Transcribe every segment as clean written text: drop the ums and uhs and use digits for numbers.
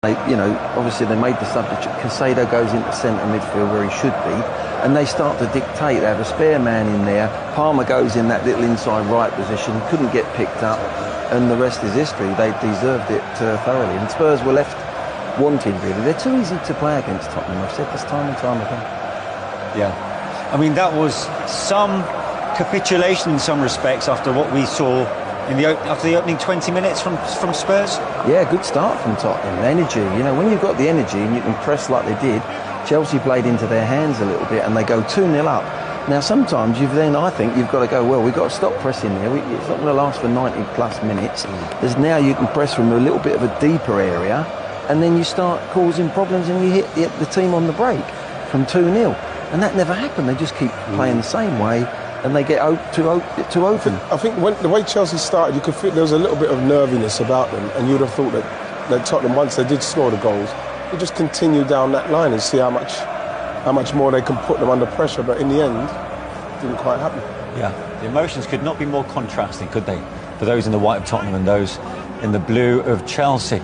Obviously they made the substitute. Casado goes into centre midfield where he should be, and they start to dictate. They have a spare man in there. Palmer goes in that little inside right position, couldn't get picked up, and the rest is history. They deserved it thoroughly, and Spurs were left wanting, really. They're too easy to play against Tottenham. I've said this time and time again. Yeah. I mean, that was some capitulation in some respects after what we saw after the opening 20 minutes from Spurs. Yeah, good start from Tottenham. Energy. When you've got the energy and you can press like they did, Chelsea played into their hands a little bit and they go 2-0 up. Now, sometimes I think you've got to go, well, we've got to stop pressing there. It's not going to last for 90 plus minutes. There's now you can press from a little bit of a deeper area, and then you start causing problems and you hit the team on the break from 2-0. And that never happened. They just keep playing the same way, and they get too open. I think the way Chelsea started, you could feel there was a little bit of nerviness about them, and you'd have thought that Tottenham, once they did score the goals, they just continue down that line and see how much more they can put them under pressure. But in the end, it didn't quite happen. Yeah, the emotions could not be more contrasting, could they? For those in the white of Tottenham and those in the blue of Chelsea.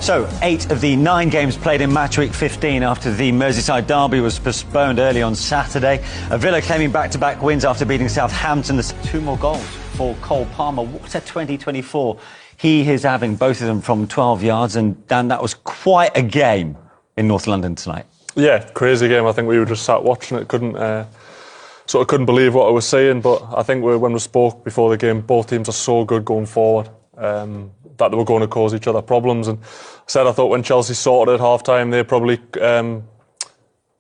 So, 8 of the 9 games played in match week 15 after the Merseyside derby was postponed early on Saturday. Villa claiming back-to-back wins after beating Southampton. There's 2 more goals for Cole Palmer. What a 2024 he is having, both of them from 12 yards. And Dan, that was quite a game in North London tonight. Yeah, crazy game. I think we were just sat watching it, couldn't believe what I was seeing. But I think when we spoke before the game, both teams are so good going forward. That they were going to cause each other problems, and I thought when Chelsea sorted at half-time, they probably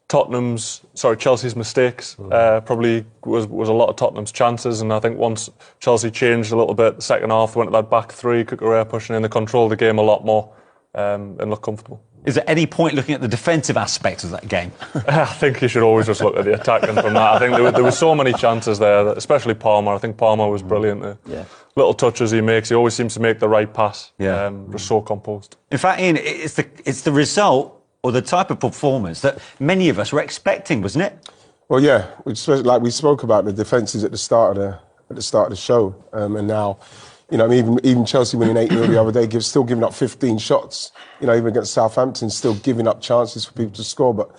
Chelsea's mistakes probably was a lot of Tottenham's chances, and I think once Chelsea changed a little bit, the second half went to that back three, Cucurella pushing in, they controlled the game a lot more and looked comfortable. Is there any point looking at the defensive aspects of that game? I think you should always just look at the attacking from that. I think there were so many chances there, especially Palmer. I think Palmer was brilliant. Little touches he makes, he always seems to make the right pass. Just so composed. In fact, Ian, it's the result or the type of performance that many of us were expecting, wasn't it? Well, yeah, we spoke about the defences at the start of the show, and now, even Chelsea winning 8-0 the other day, still giving up 15 shots. Even against Southampton, still giving up chances for people to score. But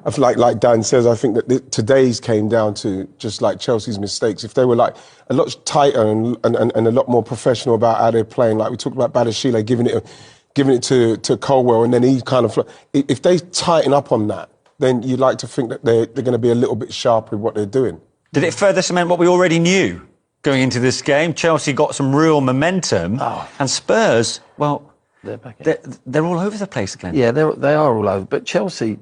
I feel like Dan says, I think that today's came down to just like Chelsea's mistakes. If they were like a lot tighter and a lot more professional about how they're playing, like we talked about Badashile giving it to Colwell, and then he kind of, if they tighten up on that, then you'd like to think that they're going to be a little bit sharp with what they're doing. Did it further cement what we already knew going into this game? Chelsea got some real momentum, and Spurs, well, they're all over the place again. Yeah, they are all over. But Chelsea,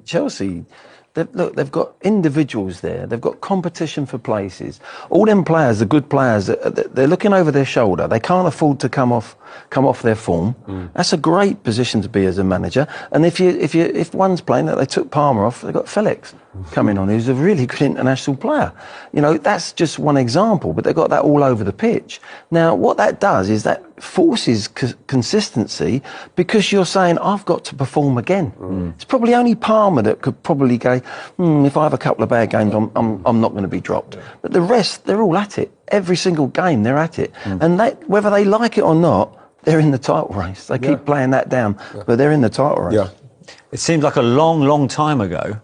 they've got individuals there. They've got competition for places. All them players, the good players, they're looking over their shoulder. They can't afford to come off their form. That's a great position to be as a manager. And if one's playing, they took Palmer off, they've got Felix coming on, who's a really good international player. That's just one example, but they've got that all over the pitch. Now, what that does is that forces consistency, because you're saying, I've got to perform again. It's probably only Palmer that could probably go, if I have a couple of bad games, I'm not going to be dropped. But the rest, they're all at it. Every single game, they're at it. And whether they like it or not, they're in the title race. They keep playing that down, but they're in the title race. Yeah. It seems like a long, long time ago,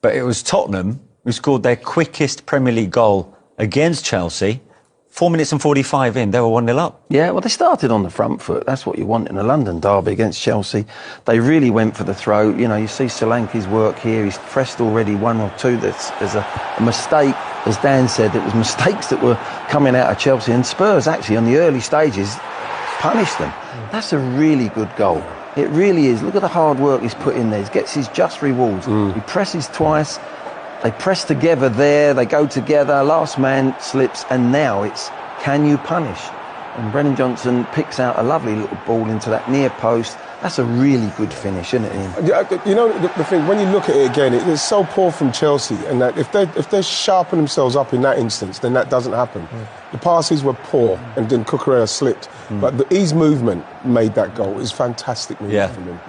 but it was Tottenham who scored their quickest Premier League goal against Chelsea. 4 minutes and 45 in, they were 1-0 up. Yeah, well, they started on the front foot. That's what you want in a London derby against Chelsea. They really went for the throat. You see Solanke's work here. He's pressed already 1 or 2. There's a mistake, as Dan said. It was mistakes that were coming out of Chelsea. And Spurs, actually, on the early stages, punished them. That's a really good goal. It really is. Look at the hard work he's put in there. He gets his just rewards. He presses twice. They press together there, they go together, last man slips, and now it's, can you punish? And Brennan Johnson picks out a lovely little ball into that near post. That's a really good finish, isn't it, Ian? The thing, when you look at it again, it's so poor from Chelsea, and that if they sharpen themselves up in that instance, then that doesn't happen. The passes were poor, and then Cucurella slipped. But his movement made that goal. It was fantastic movement from him.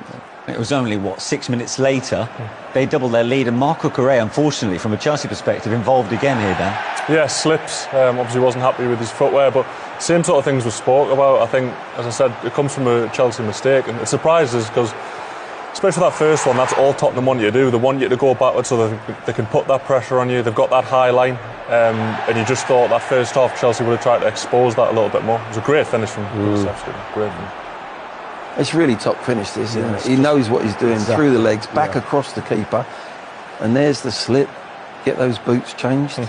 It was only, 6 minutes later, they doubled their lead, and Marco Correa, unfortunately, from a Chelsea perspective, involved again here, Dan. Yeah, slips. Obviously wasn't happy with his footwear, but same sort of things we spoke about. I think, as I said, it comes from a Chelsea mistake, and it surprises us because especially that first one, that's all Tottenham want you to do. They want you to go backwards so they can put that pressure on you. They've got that high line, and you just thought that first half Chelsea would have tried to expose that a little bit more. It was a great finish from Kulusevski. Great finish. It's really top finish, this, isn't it? He knows what he's doing, through the legs, back across the keeper, and there's the slip. Get those boots changed.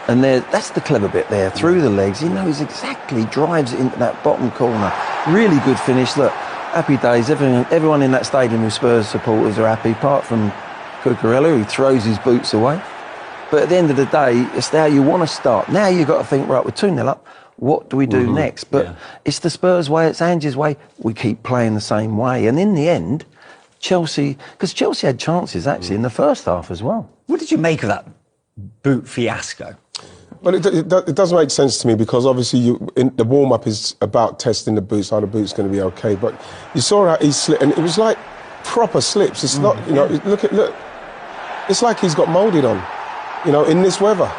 And that's the clever bit there, through the legs. He knows exactly, drives it into that bottom corner. Really good finish. Look, happy days. Everyone in that stadium with Spurs supporters are happy, apart from Cucurella, who throws his boots away. But at the end of the day, it's how you want to start. Now you've got to think, right, we're 2-0 up. What do we do next? But it's the Spurs way, it's Ange's way. We keep playing the same way. And in the end, Chelsea, because Chelsea had chances actually in the first half as well. What did you make of that boot fiasco? Well, it does make sense to me, because obviously the warm-up is about testing the boots, how the boot's going to be okay. But you saw how he slipped, and it was like proper slips. It's not, look. It's like he's got moulded on, in this weather.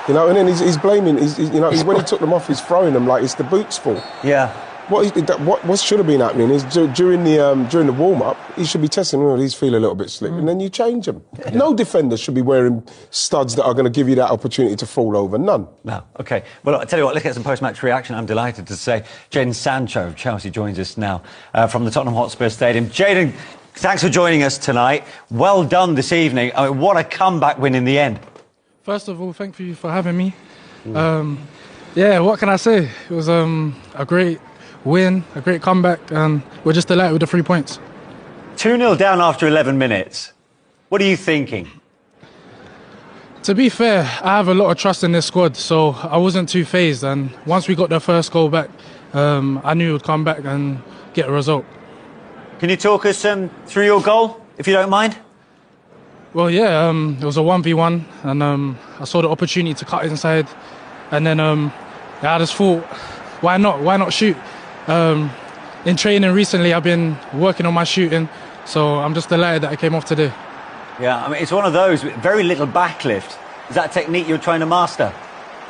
And then he's blaming. When he took them off, he's throwing them like it's the boots' fault. Yeah. What should have been happening is during the warm-up, he should be testing. These feel a little bit slick, and then you change them. Yeah. No defender should be wearing studs that are going to give you that opportunity to fall over. None. No. Okay. Well, I tell you what. Let's get some post-match reaction. I'm delighted to say Jadon Sancho of Chelsea joins us now from the Tottenham Hotspur Stadium. Jadon, thanks for joining us tonight. Well done this evening. I mean, what a comeback win in the end. First of all, thank you for having me. What can I say? It was a great win, a great comeback, and we're just delighted with the 3 points. 2-0 down after 11 minutes. What are you thinking? To be fair, I have a lot of trust in this squad, so I wasn't too fazed. And once we got the first goal back, I knew it would come back and get a result. Can you talk us through your goal, if you don't mind? Well, yeah, it was a 1v1, and I saw the opportunity to cut inside, and then I just thought, why not shoot? In training recently, I've been working on my shooting, so I'm just delighted that I came off today. Yeah, I mean, it's one of those with very little backlift. Is that a technique you're trying to master?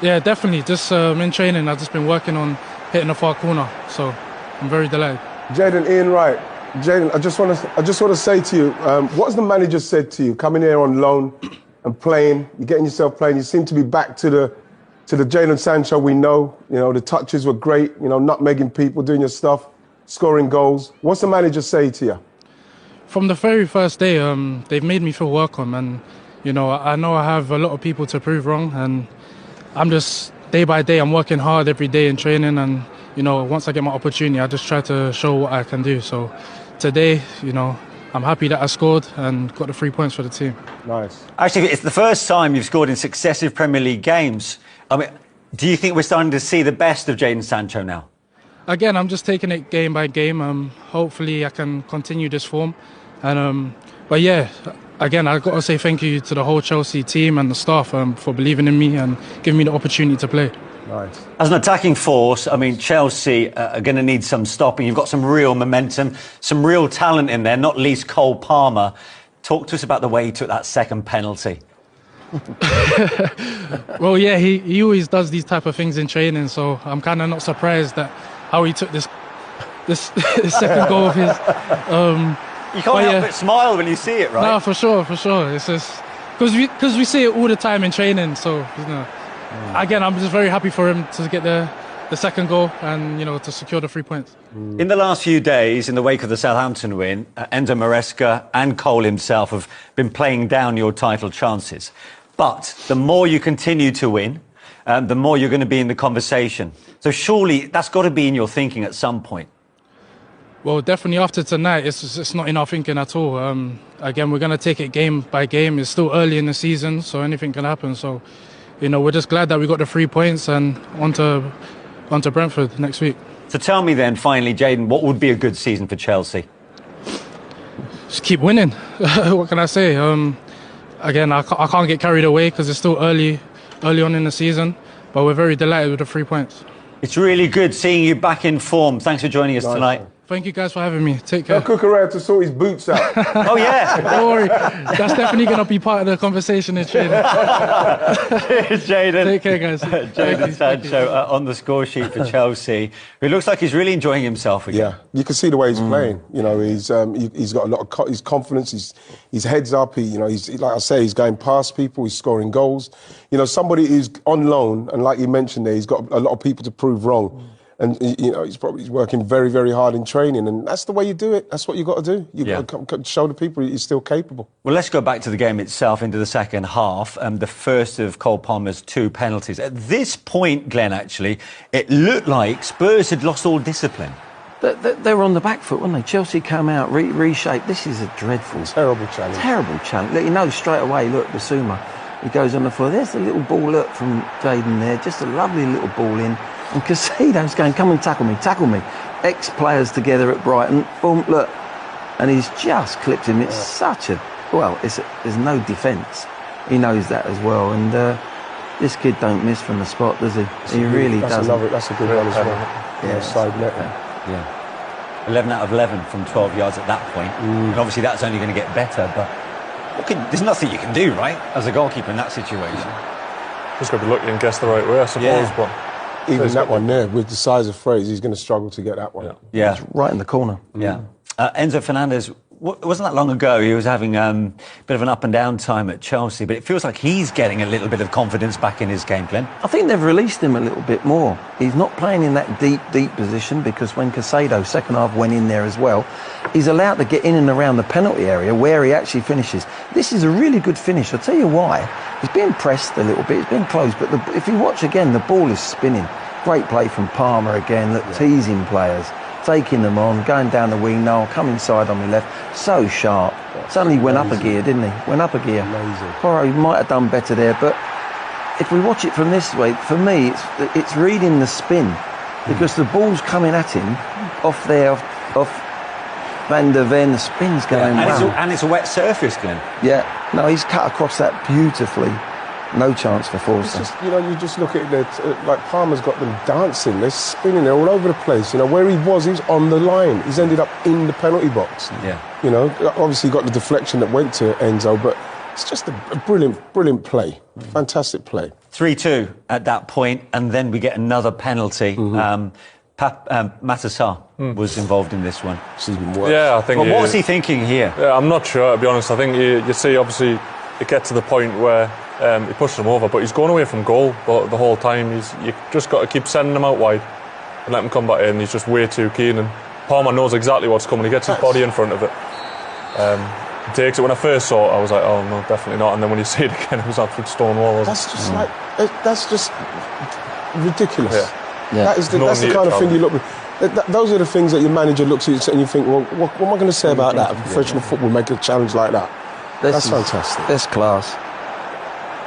Yeah, definitely. Just in training, I've just been working on hitting the far corner, so I'm very delighted. Jadon, Ian Wright. Jadon, I just want to say to you, what's the manager said to you coming here on loan and playing? You're getting yourself playing. You seem to be back to the Jadon Sancho we know. The touches were great. Nutmegging people, doing your stuff, scoring goals. What's the manager say to you? From the very first day, they've made me feel welcome, and I know I have a lot of people to prove wrong, and I'm just day by day. I'm working hard every day in training, and once I get my opportunity, I just try to show what I can do. So today, I'm happy that I scored and got the 3 points for the team. Nice. Actually, it's the first time you've scored in successive Premier League games. I mean, do you think we're starting to see the best of Jadon Sancho now? Again, I'm just taking it game by game. Hopefully, I can continue this form. But yeah, again, I've got to say thank you to the whole Chelsea team and the staff for believing in me and giving me the opportunity to play. Nice. As an attacking force, I mean, Chelsea are going to need some stopping. You've got some real momentum, some real talent in there, not least Cole Palmer. Talk to us about the way he took that second penalty. Well, yeah, he always does these type of things in training, so I'm kind of not surprised that how he took this second goal of his. You can't help but smile when you see it, right? No, for sure. It's just because we see it all the time in training, so again, I'm just very happy for him to get the second goal and to secure the 3 points. In the last few days, in the wake of the Southampton win, Enzo Maresca and Cole himself have been playing down your title chances. But the more you continue to win, the more you're going to be in the conversation. So surely that's got to be in your thinking at some point. Well, definitely after tonight, it's not in our thinking at all. Again, we're going to take it game by game. It's still early in the season, so anything can happen. So, we're just glad that we got the 3 points and on to Brentford next week. So tell me then, finally, Jadon, what would be a good season for Chelsea? Just keep winning. What can I say? Again, I can't get carried away because it's still early on in the season, but we're very delighted with the 3 points. It's really good seeing you back in form. Thanks for joining us tonight. Thank you guys for having me. Take care. Tell Cucurella to sort his boots out. Oh, yeah. Don't worry. That's definitely going to be part of the conversation in training. Cheers, Jadon. Take care, guys. Jadon Sancho on the score sheet for Chelsea, who looks like he's really enjoying himself again. Yeah, you can see the way he's playing. You know, he's got a lot of his confidence. His head's up. He's like I say, he's going past people. He's scoring goals. You know, somebody who's on loan, and like you mentioned there, he's got a lot of people to prove wrong. And, you know, he's working very, very hard in training. And that's the way you do it. That's what you've got to do. You've got to show the people you're still capable. Well, let's go back to the game itself, into the second half. The first of Cole Palmer's 2 penalties. At this point, Glenn, actually, it looked like Spurs had lost all discipline. They were on the back foot, weren't they? Chelsea come out, reshaped. This is a dreadful... Terrible challenge. Terrible challenge. Look, you know straight away, look, Basuma, he goes on the floor. There's a little ball, look, from Jadon there. Just a lovely little ball in. And Caicedo's going, come and tackle me. Ex-players together at Brighton. Boom, look. And he's just clipped him. It's such a... Well, there's no defence. He knows that as well. And this kid don't miss from the spot, does he? He really doesn't. That's a good one as well. Yeah. Side net. Yeah. 11 out of 11 from 12 yards at that point. And obviously that's only going to get better. But there's nothing you can do, right, as a goalkeeper in that situation. Just got to be lucky and guess the right way, I suppose. But even that one there, with the size of Fraser, he's going to struggle to get that one. Yeah. It's right in the corner. Yeah. Enzo Fernandez, it wasn't that long ago, he was having a bit of an up and down time at Chelsea, but it feels like he's getting a little bit of confidence back in his game, Glenn. I think they've released him a little bit more. He's not playing in that deep position, because when Caicedo, second half, went in there as well, he's allowed to get in and around the penalty area where he actually finishes. This is a really good finish. I'll tell you why. He's being pressed a little bit, it's been close, but if you watch again, the ball is spinning. Great play from Palmer again, teasing players, taking them on, going down the wing, Noel, come inside on my left. So sharp. Suddenly went up a gear, didn't he? Went up a gear. Amazing. Porro, he might have done better there, but if we watch it from this way, for me, it's reading the spin, because the ball's coming at him off there, off Van der Ven, the spin's going and it's a wet surface, Glenn. Yeah, no, he's cut across that beautifully. No chance for Forster. It's just, you know, you just look at it, like Palmer's got them dancing, they're spinning, they're all over the place. You know, where he was on the line. He's ended up in the penalty box. Yeah. You know, obviously got the deflection that went to Enzo, but it's just a brilliant play. Fantastic play. 3-2 at that point, and then we get another penalty. Matassar was involved in this one. It's even worse. yeah, I think... Well, what was he thinking here? Yeah, I'm not sure, to be honest. I think you see, obviously, it gets to the point where he pushes him over, but he's going away from goal the whole time. You just got to keep sending him out wide and let him come back in. He's just way too keen, and Palmer knows exactly what's coming. He gets his body in front of it. He takes it. When I first saw it, I was like, oh no, definitely not. And then when you see it again, it was absolute stonewall. That's just that's just ridiculous. Yeah. That's the kind of thing you look. Those are the things that your manager looks at and you think, well, what am I going to say about that? A professional football make a challenge like that. That's fantastic. That's class.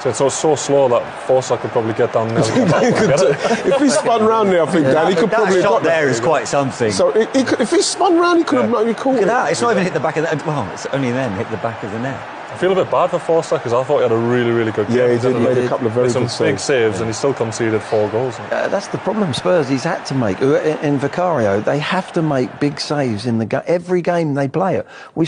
So it's so slow that Forster could probably get down there. If he spun round there, I think Dan, he could probably that have shot got there is quite something. So if he spun round, he could have not caught Look at it. that, it's not even hit the back of the... Well, it's only then hit the back of the net. I feel a bit bad for Forster because I thought he had a really, really good game. Yeah, he did. He made a couple of very some good big saves. saves, and he still conceded 4 goals. That's the problem Spurs he's had to make. In Vicario, they have to make big saves in every game they play it. We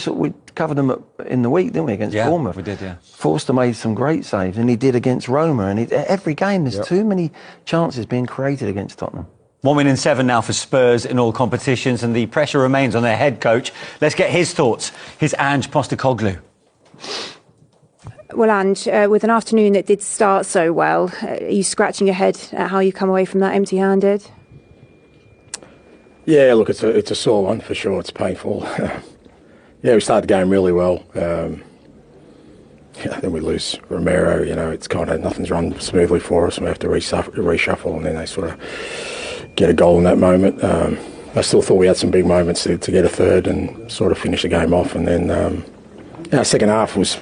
covered them in the week, didn't we, against Bournemouth? We did, yeah. Forster made some great saves, and he did against Roma. And every game, there's too many chances being created against Tottenham. 1 win in 7 now for Spurs in all competitions, and the pressure remains on their head coach. Let's get his thoughts. Here's Ange Postecoglou. Well, Ange, with an afternoon that did start so well, are you scratching your head at how you come away from that empty-handed? Yeah, look, it's a sore one for sure. It's painful. Yeah, we started the game really well. Then we lose Romero. You know, it's kind of nothing's run smoothly for us. We have to reshuffle, and then they sort of get a goal in that moment. I still thought we had some big moments to get a third and sort of finish the game off. And then second half was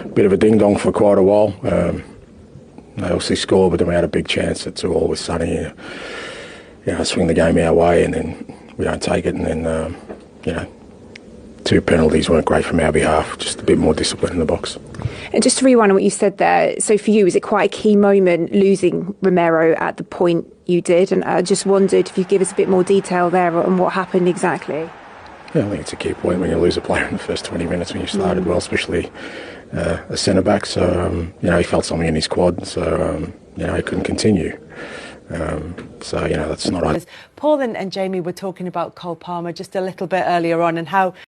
a bit of a ding-dong for quite a while. They obviously scored, but then we had a big chance at 2-2 with Sonny. Swing the game our way, and then we don't take it, and then 2 2 penalties weren't great from our behalf. Just a bit more discipline in the box. And just to rewind on what you said there, so for you, was it quite a key moment losing Romero at the point you did? And I just wondered if you could give us a bit more detail there on what happened exactly. Yeah, I think it's a key point when you lose a player in the first 20 minutes when you started well, especially a centre-back. So, he felt something in his quad, so, he couldn't continue. So, that's not... Paul and Jamie were talking about Cole Palmer just a little bit earlier on and how